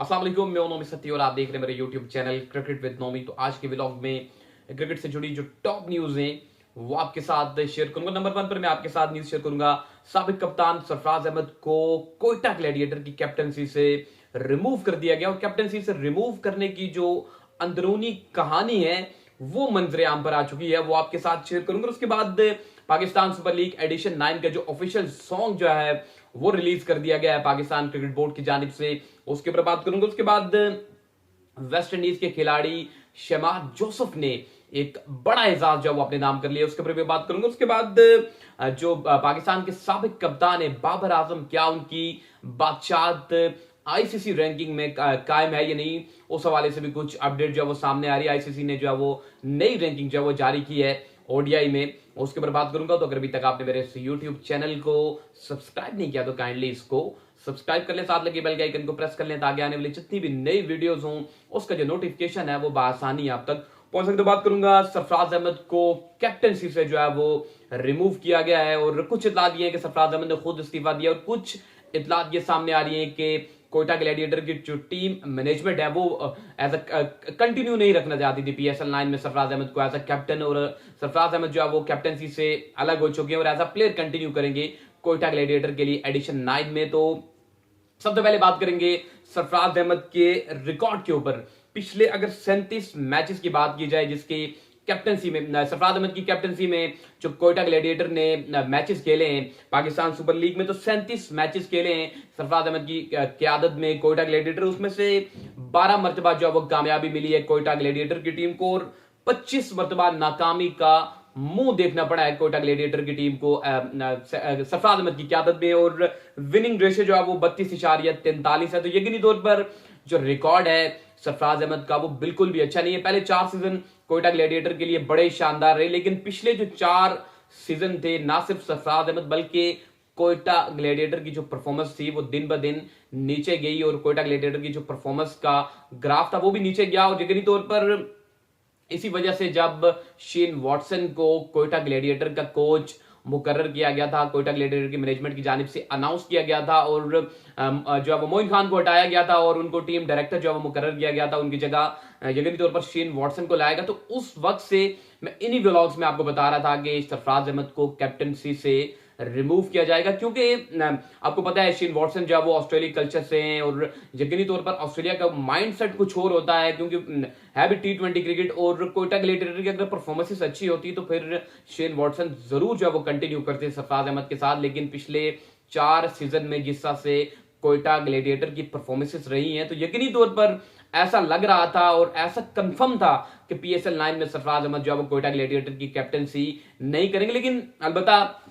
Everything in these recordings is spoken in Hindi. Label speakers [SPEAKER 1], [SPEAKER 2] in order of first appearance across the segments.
[SPEAKER 1] अस्सलाम वालेकुम, मैं हूं नौमी सत्ती और आप देख रहे हैं मेरे यूट्यूब चैनल क्रिकेट विद नौमी। तो आज के व्लॉग में क्रिकेट से जुड़ी जो टॉप न्यूज हैं वो आपके साथ शेयर करूंगा। नंबर 1 पर मैं आपके साथ न्यूज शेयर करूंगा, साबिक कप्तान सरफराज अहमद को कोयटा ग्लैडिएटर की कैप्टनसी से रिमूव कर दिया गया। और कैप्टनसी से रिमूव करने की जो अंदरूनी कहानी है वो मंजरे आम पर आ चुकी है, वो आपके साथ शेयर करूंगा। उसके बाद पाकिस्तान सुपर लीग एडिशन 9 का जो ऑफिशियल सॉन्ग जो है वो रिलीज कर दिया गया है पाकिस्तान क्रिकेट बोर्ड की जानिब से, उसके ऊपर बात करूंगा। उसके बाद वेस्ट इंडीज के खिलाड़ी शहबाज जोसेफ ने एक बड़ा एजाज जो वो अपने नाम कर लिया, उसके ऊपर भी बात करूंगा। उसके बाद जो पाकिस्तान के साबिक कप्तान है बाबर आजम, क्या उनकी बादशाहत आईसीसी रैंकिंग में कायम है या नहीं, उस हवाले से भी कुछ अपडेट जो है वो सामने आ रही है। आईसीसी ने जो है वो नई रैंकिंग जो है वो जारी की है ओडीआई में, उसके ऊपर बात करूंगा। तो अगर अभी तक आपने मेरे यूट्यूब चैनल को सब्सक्राइब नहीं किया तो काइंडली इसको सब्सक्राइब कर ले, साथ लगे बेल के आइकन को प्रेस कर लें ताकि आने वाली जितनी भी नई वीडियोस हों उसका जो नोटिफिकेशन है वो बआसानी आप तक पहुंच सकते। बात करूंगा सरफराज अहमद को कैप्टनसी से जो है वो रिमूव किया गया है और कुछ इतला दिए हैं कि सरफराज अहमद ने खुद इस्तीफा दिया और कुछ इतला ये सामने आ रही है कि कोयटा ग्लैडिएटर की जो टीम मैनेजमेंट है वो एज अ कंटिन्यू नहीं रखना चाहती थी पीएसएल 9 में सरफराज अहमद को एज अ कैप्टन, और सरफराज अहमद जो है वो कैप्टनसी से अलग हो चुके हैं और एज अ प्लेयर कंटिन्यू करेंगे कोयटा ग्लैडिएटर के लिए एडिशन 9 में। तो सबसे पहले बात करेंगे सरफराज अहमद के रिकॉर्ड के ऊपर। पिछले अगर 37 मैचेस की बात की जाए जिसकी कैप्टनसी में सरफराज अहमद की कैप्टनसी में जो कोयटा ग्लैडिएटर ने मैचेस खेले हैं पाकिस्तान सुपर लीग में, तो 37 मैचेस खेले हैं सरफराज अहमद की क्यादत में कोयटा ग्लैडिएटर। उसमें से 12 मरतबा जो वो कामयाबी मिली है कोयटा ग्लैडिएटर की टीम को और 25 मरतबा नाकामी का मुंह देखना पड़ा है कोयटा ग्लैडिएटर की टीम को सरफराज अहमद की क्यादत में। और विनिंग रेशियो जो है वो 32.43 है। तो यकीनी तौर पर जो रिकॉर्ड है सरफराज अहमद का वो बिल्कुल भी अच्छा नहीं है। पहले 4 सीजन कोयटा ग्लैडिएटर के लिए बड़े शानदार रहे, लेकिन पिछले जो 4 सीजन थे ना सिर्फ सरफराज अहमद बल्कि कोयटा ग्लैडिएटर की जो परफॉर्मेंस थी वो दिन ब दिन नीचे गई और कोयटा ग्लैडिएटर की जो परफॉर्मेंस का ग्राफ था वो भी नीचे गया। और यकीनी तौर पर इसी वजह से जब शेन वॉटसन को कोयटा ग्लैडिएटर का कोच मुकर्रर किया गया था, कोयटा ग्लैडिएटर की मैनेजमेंट की जानिब से अनाउंस किया गया था और जो है वो मोइन खान को हटाया गया था और उनको टीम डायरेक्टर जो है वो मुकर्रर किया गया था, उनकी जगह यकीनी तौर पर शेन वॉटसन को लाया गया। तो उस वक्त से मैं इन्हीं व्लॉग्स में आपको बता रहा था कि सरफराज अहमद को कैप्टनसी से रिमूव किया जाएगा, क्योंकि आपको पता है शेन वॉटसन जो है वो ऑस्ट्रेलिया कल्चर से हैं और यकीनी तौर पर ऑस्ट्रेलिया का माइंडसेट कुछ और होता है, क्योंकि है भी टी20 क्रिकेट और कोयटा ग्लैडिएटर की अगर परफॉर्मेंसेस अच्छी होती तो फिर शेन वॉटसन जरूर जो है वो कंटिन्यू करते सरफराज अहमद के साथ। लेकिन पिछले 4 सीजन में जिस तरह से कोयटा ग्लैडिएटर की परफॉर्मेंसेस रही हैं तो यकीनी तौर पर ऐसा लग रहा था और ऐसा कंफर्म था कि पीएसएल 9 में सरफराज अहमद जो है वो कोयटा ग्लैडिएटर की कैप्टनसी नहीं करेंगे। लेकिन अलबत्ता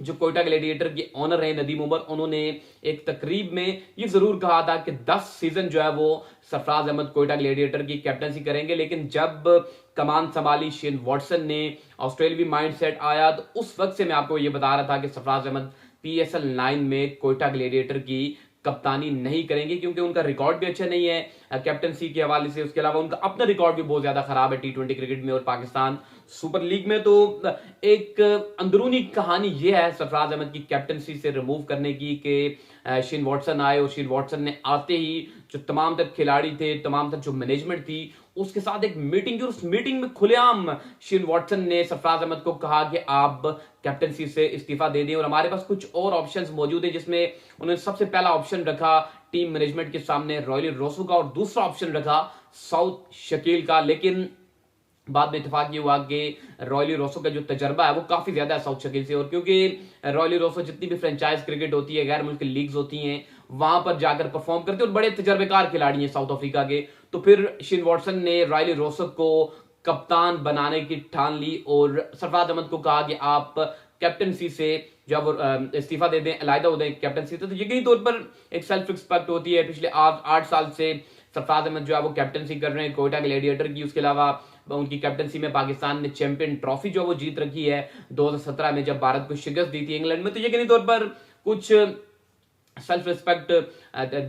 [SPEAKER 1] जो कोयटा ग्लैडिएटर के ऑनर है नदीम उमर, उन्होंने एक तकरीब में ये जरूर कहा था कि 10 सीजन जो है वो सरफराज अहमद कोयटा ग्लैडिएटर की कैप्टनसी करेंगे। लेकिन जब कमान संभाली शेन वॉटसन ने, ऑस्ट्रेलियावी माइंडसेट आया, तो उस वक्त से मैं आपको ये बता रहा था कि सरफराज अहमद पीएसएल 9 में कोयटा ग्लैडिएटर की कप्तानी नहीं करेंगे, क्योंकि उनका रिकॉर्ड भी अच्छा नहीं है कैप्टनसी के हवाले से। उसके अलावा उनका अपना रिकॉर्ड भी बहुत ज्यादा खराब है टी20 क्रिकेट में और पाकिस्तान सुपर लीग में। तो एक अंदरूनी कहानी यह है सरफराज अहमद की कैप्टनसी से रिमूव करने की कि शेन वॉटसन आए और शेन वॉटसन ने आते ही जो तमाम तर खिलाड़ी थे, तमाम तर जो मैनेजमेंट थी, उसके साथ एक मीटिंग की। उस मीटिंग में खुलेआम शेन वॉटसन ने सरफराज अहमद को कहा कि आप कैप्टनसी से इस्तीफा दे दें और हमारे पास कुछ और ऑप्शंस मौजूद है, जिसमें उन्होंने सबसे पहला ऑप्शन रखा टीम मैनेजमेंट के सामने रॉयली रोसो का और दूसरा ऑप्शन रखा साउथ शकील का। लेकिन बाद में इत्तेफाक ये हुआ कि रॉयली रोसो का जो तजर्बा है वो काफी ज्यादा है साउथ शकील से, और क्योंकि रॉयली रोसो जितनी भी फ्रेंचाइज क्रिकेट होती है, गैर मुल्की लीग्स होती हैं, वहां पर जाकर परफॉर्म करते हैं और बड़े तजर्बेकार खिलाड़ी हैं साउथ अफ्रीका के। तो फिर शेन वॉटसन ने रॉयली रोसो को कप्तान बनाने की ठान ली और सरफराज अहमद को कहा कि आप कैप्टनसी से जब इस्तीफा दे दें, अलहदा हो दें कैप्टनसी। तो यकीनी तौर पर एक सेल्फ रिस्पेक्ट होती है। पिछले 8 साल से सरफराज अहमद जो है वो कैप्टनसी कर रहे हैं कोयटा ग्लैडिएटर की। उसके अलावा उनकी कैप्टनसी में पाकिस्तान ने चैंपियन ट्रॉफी जो वो जीत रखी है 2017 में, जब भारत को शिकस्त दी थी इंग्लैंड में। तो यकीनी तौर पर कुछ सेल्फ रिस्पेक्ट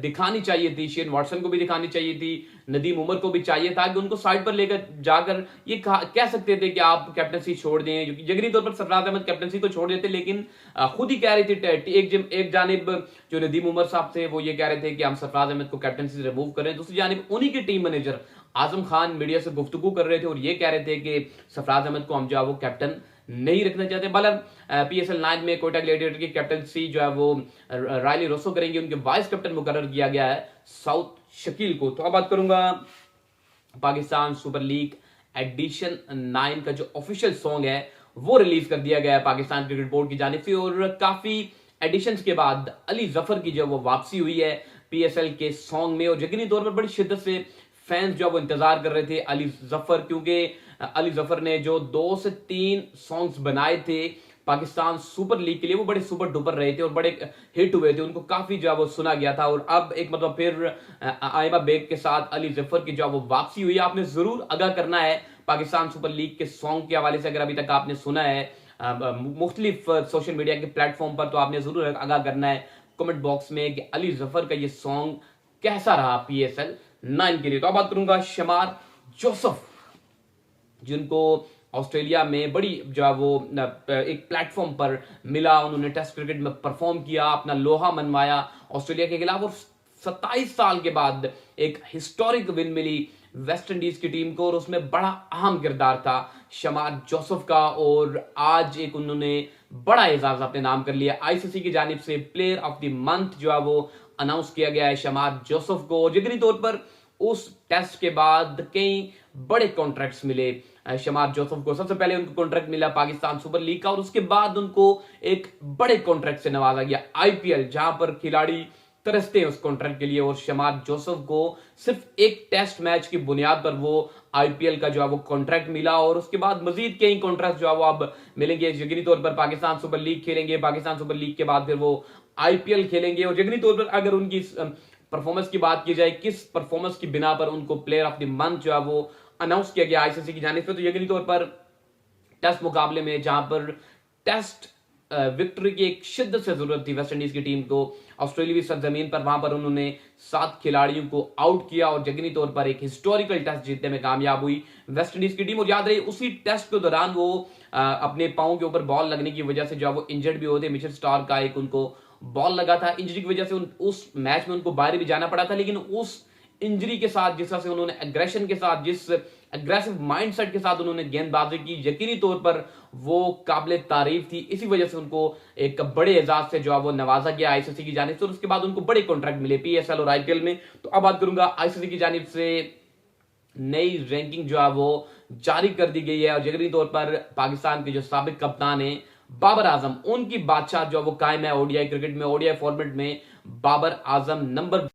[SPEAKER 1] दिखानी चाहिए थी, शेन वॉटसन को भी दिखानी चाहिए थी, नदीम उमर को भी चाहिए था कि उनको साइड पर लेकर जाकर ये कह सकते थे कि आप कैप्टनसी छोड़ दें, क्योंकि जगरी तौर पर सरफराज अहमद कैप्टनसी तो छोड़ देते, लेकिन खुद ही कह रही थी एक जानिब जो नदीम उमर साहब थे वो ये कह रहे थे कि हम सरफराज अहमद को कैप्टनसी से रिमूव करें, दूसरी जानिब उन्हीं के team manager Azam Khan media से गुफ्तगू कर रहे थे और ये कह रहे थे कि सरफराज अहमद को हम जो है वो कैप्टन नहीं रखना चाहते। बलर PSL 9 में कोयटा ग्लैडिएटर की कैप्टनसी जो है वो रायली रोसो करेंगे, उनके वाइस कैप्टन मुकर्रर किया गया है साउथ शकील को। तो अब बात करूंगा पाकिस्तान सुपर लीग एडिशन 9 का जो ऑफिशियल सॉन्ग है वो रिलीज कर दिया गया है पाकिस्तान क्रिकेट बोर्ड की जानिब से, और काफी एडिशंस के बाद अली जफर की जो वो वापसी हुई है PSL के सॉन्ग में, और यकीनी तौर पर बड़ी शिद्दत से फैंस जो वो इंतजार कर रहे थे अली जफर, क्योंकि अली जफर ने जो 2 से 3 सॉन्ग्स बनाए थे पाकिस्तान सुपर लीग के लिए वो बड़े सुपर डुपर रहे थे और बड़े हिट हुए थे, उनको काफी जो है वो सुना गया था। और अब एक मतलब फिर आयमा बेग के साथ अली जफर की जो वो वापसी हुई है, आपने जरूर आगाह करना है पाकिस्तान सुपर लीग के सॉन्ग के हवाले से। अगर अभी तक आपने सुना है मुख्तलिफ सोशल मीडिया के प्लेटफॉर्म पर, तो आपने जरूर आगाह करना है कमेंट बॉक्स में कि अली जफर का ये सॉन्ग कैसा रहा PSL 9 के लिए। तो अब बात करूंगा शमार जोसफ, जिनको ऑस्ट्रेलिया में बड़ी जो है वो एक प्लेटफॉर्म पर मिला, उन्होंने टेस्ट क्रिकेट में परफॉर्म किया, अपना लोहा मनवाया ऑस्ट्रेलिया के खिलाफ, और 27 साल के बाद एक हिस्टोरिक विन मिली वेस्ट इंडीज की टीम को, और उसमें बड़ा अहम किरदार था शमार जोसफ का, और आज एक उन्होंने बड़ा एजाज अपने नाम कर लिया। ICC की जानिब से प्लेयर ऑफ द मंथ जो है वो अनाउंस किया गया है शमार जोसफ को। जिगरी तौर पर उस टेस्ट के बाद कई बड़े कॉन्ट्रैक्ट्स मिले शमार जोसफ को। सबसे पहले उनको कॉन्ट्रैक्ट मिला पाकिस्तान सुपर लीग का, और उसके बाद उनको एक बड़े कॉन्ट्रैक्ट से नवाजा गया IPL, जहां पर खिलाड़ी तरसते हैं उस कॉन्ट्रैक्ट के लिए, और शमार जोसफ को सिर्फ एक टेस्ट मैच की बुनियाद पर वो IPL का जो है वो कॉन्ट्रैक्ट मिला, और उसके बाद मजीद कई कॉन्ट्रैक्ट जो है वो अब मिलेंगे। यकीनी तौर पर पाकिस्तान सुपर लीग खेलेंगे, पाकिस्तान सुपर लीग के बाद फिर वो IPL खेलेंगे, और यकीनी तौर पर अगर उनकी परफॉर्मेंस की बात की जाए, किस परफॉर्मेंस की बिना पर उनको प्लेयर ऑफ द मंथ जो है वो अनाउंस किया गया ICC की जानिब से, तो यकीनी तौर पर टेस्ट मुकाबले में जहां पर टेस्ट विक्ट्री की एक शिद्दत से जरूरत थी वेस्ट इंडीज की टीम को ऑस्ट्रेलियावी सरजमीन पर, वहां पर उन्होंने 7 खिलाड़ियों को आउट किया और यकीनी तौर पर एक हिस्टोरिकल टेस्ट जीतने में कामयाब हुई वेस्ट इंडीज की टीम। और याद रहे उसी टेस्ट के दौरान वो अपने पांव के ऊपर बॉल लगने की वजह से जो वो इंजर्ड भी होते, मिचेल स्टार्क का एक उनको बॉल लगा था, इंजरी की वजह से उस मैच में उनको बाहर भी जाना पड़ा था, लेकिन उस इंजरी के साथ जिस तरह से उन्होंने एग्रेशन के साथ, जिस एग्रेसिव माइंडसेट के साथ उन्होंने गेंदबाजी की, यकीनी तौर पर वो काबिल तारीफ थी। इसी वजह से उनको एक बड़े एजाज से जो है वो नवाजा गया ICC की जानिब से, और उसके बाद उनको बड़े कॉन्ट्रैक्ट मिले PSL और IPL में। तो अब बात करूंगा ICC की जानिब से नई रैंकिंग जो है वो जारी कर दी गई है, और यकीनी तौर पर पाकिस्तान के जो साबिक कप्तान है बाबर आजम, उनकी बादशाह जो वो कायम है ODI क्रिकेट में। ODI फॉर्मेट में बाबर आजम नंबर